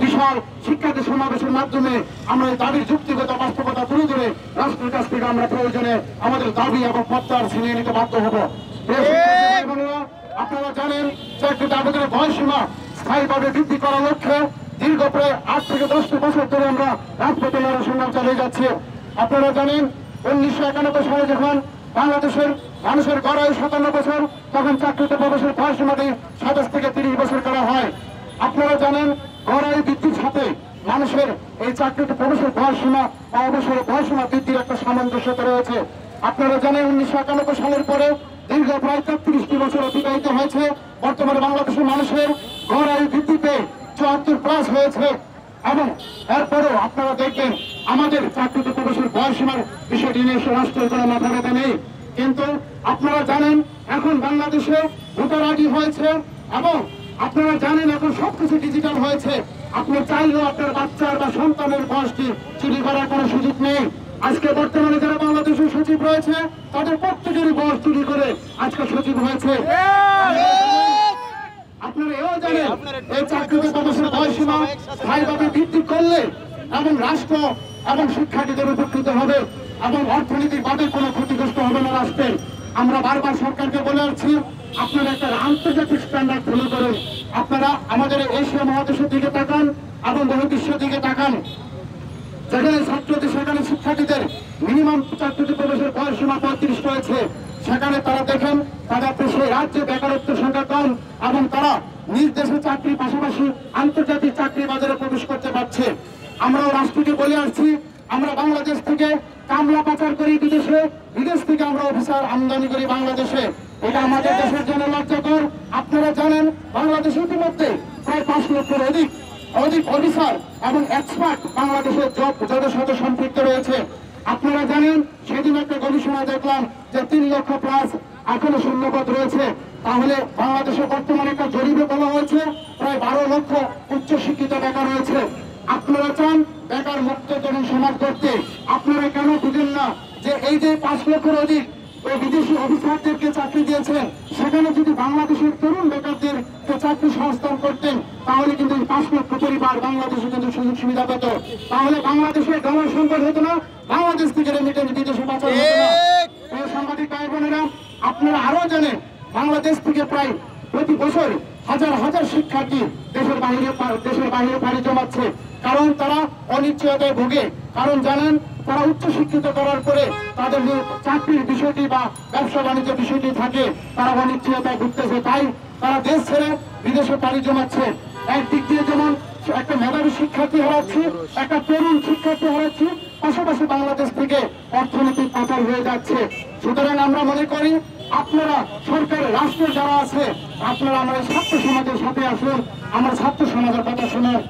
বিশাল শিক্ষার্থী সমাবেশের মাধ্যমে আমরা এই দাবির যুক্তিগত বাস্তবতা তুলে ধরে রাষ্ট্রের কাছ থেকে আমরা প্রয়োজনে আমাদের দাবি এবং প্রত্যাহার ছিনিয়ে নিতে বাধ্য হব। আপনারা জানেন চাকরিতে আবেদনের বয়সীমা স্থায়ীভাবে বৃদ্ধি করার লক্ষ্যে দীর্ঘ প্রায় 8 থেকে 10 বছর ধরে আমরা রাজপথে লড়াই সংগ্রাম চালিয়ে যাচ্ছি। আপনারা জানেন 1991 সালে যখন বাংলাদেশের মানুষের গড়াই 57 বছর, তখন চাকরিতে প্রবেশের বয়সীমাটি 27 থেকে 30 বছর করা হয়। আপনারা জানেন গড়াই বৃদ্ধির সাথে মানুষের এই চাকরিতে প্রবেশের বয়সীমা অবসরের বয়সীমা বৃদ্ধির একটা সামঞ্জস্যতা রয়েছে। আপনারা জানেন 1991 সালের পরে দীর্ঘ প্রায় 33টি বছর অতিবাহিত হয়েছে। বর্তমানে বাংলাদেশের মানুষের গড়াই বৃদ্ধিতে 74+ হয়েছে এবং এরপরেও আপনারা দেখবেন আমাদের চাকরিতে প্রবেশের বয়সীমার বিষয়টি নিয়ে রাষ্ট্রের কোনো মাথা ব্যথা নেই। কিন্তু আপনারা জানেন এখন বাংলাদেশে ভোটার আইডি হয়েছে এবং আপনারা জানেন এখন সবকিছু ডিজিটাল হয়েছে। আপনি চাইলেও আপনার বাচ্চার বা সন্তানের বয়সটি চুরি করার কোনো সুযোগ নেই। আজকে বর্তমানে যারা বাংলাদেশের সচিব রয়েছে তাদের প্রত্যেকেরই বয়স চুরি করে আজকে সচিব হয়েছে। আপনারা এও জানেন এই চাকরিতে প্রবেশের বয়সীমা স্থায়ীভাবে বৃদ্ধি করলে এবং রাষ্ট্র এবং শিক্ষার্থীদের উপকৃত হবে এবং অর্থনীতির বাদে কোনো ক্ষতিগ্রস্ত হবে না রাষ্ট্রের। আমরা বারবার সরকারকে বলে আসছি আপনারা একটা আন্তর্জাতিক স্ট্যান্ডার্ড ফলো করুন। আপনারা আমাদের এশিয়া মহাদেশের দিকে তাকান এবং বহির্বিশ্বের দিকে তাকান। যেখানে ছাত্রদের সেখানে শিক্ষার্থীদের মিনিমাম চাকরিতে প্রবেশের বয়সীমা 35 রয়েছে, সেখানে তারা দেখেন তাদের দেশে রাজ্যে বেকারত্বের সংখ্যা কম এবং তারা নিজ দেশে চাকরির পাশাপাশি আন্তর্জাতিক চাকরি বাজারে প্রবেশ করতে পারছে। আমরাও রাষ্ট্রকে বলে আসছি আমরা বাংলাদেশ থেকে কামলা পাচার করি বিদেশে, বিদেশ থেকে আমরা অফিসার আমদানি করি বাংলাদেশে। এটা আমাদের দেশের জন্য লজ্জাকর। আপনারা জানেন বাংলাদেশে ইতিমধ্যে প্রায় 5 লক্ষের অধিক অফিসার এবং এক্সপার্ট বাংলাদেশের জবের সাথে সম্পৃক্ত রয়েছে। আপনারা জানেন সেদিন একটা গবেষণা দেখলাম যে 3 লক্ষ প্লাস এখনো শূন্যপদ রয়েছে। তাহলে বাংলাদেশে বর্তমানে একটা জরিপে বলা হয়েছে প্রায় 12 লক্ষ উচ্চশিক্ষিত বেকার রয়েছে। আপনারা চান বেকার মুক্ত তরুণ সমাজ করতে, আপনারা কেন বুঝেন না যে এই যে 5 লক্ষের অধিক বিদেশি অফিসারদেরকে চাকরি দিয়েছেন, সেখানে যদি বাংলাদেশের তরুণ বেকারদের চাকরি সংস্থান করতেন তাহলে কিন্তু 5 লক্ষ পরিবার বাংলাদেশে কিন্তু সুযোগ সুবিধা পেত। তাহলে বাংলাদেশের ডলার সংকট হতো না, বাংলাদেশ থেকে রেমিটেন্স বিদেশে পাচার হতো না। সাংবাদিক ভাই বোনেরা আপনারা আরো জানেন বাংলাদেশ থেকে প্রায় প্রতি বছর হাজার হাজার শিক্ষার্থী দেশের বাইরে পাড়ি জমাচ্ছে, কারণ তারা অনিশ্চয়তায় ভোগে। কারণ জানেন তারা উচ্চশিক্ষিত করার পরে তাদের যে চাকরির বিষয়টি বা ব্যবসা বাণিজ্যের বিষয়টি থাকে তারা অনিশ্চয়তায় ভুগতেছে, তাই তারা দেশ ছেড়ে বিদেশে পাড়ি জমাচ্ছে। একদিক দিয়ে যেমন একটা মেধাবী শিক্ষার্থী হারাচ্ছি, একটা তরুণ শিক্ষার্থী হারাচ্ছি, পাশাপাশি বাংলাদেশ থেকে অর্থনৈতিক পাচার হয়ে যাচ্ছে। সুতরাং আমরা মনে করি আপনারা সরকারের রাষ্ট্রের যারা আছে আপনারা আমাদের ছাত্র সমাজের সাথে আসুন, আমরা ছাত্র সমাজের কথা শুনুন।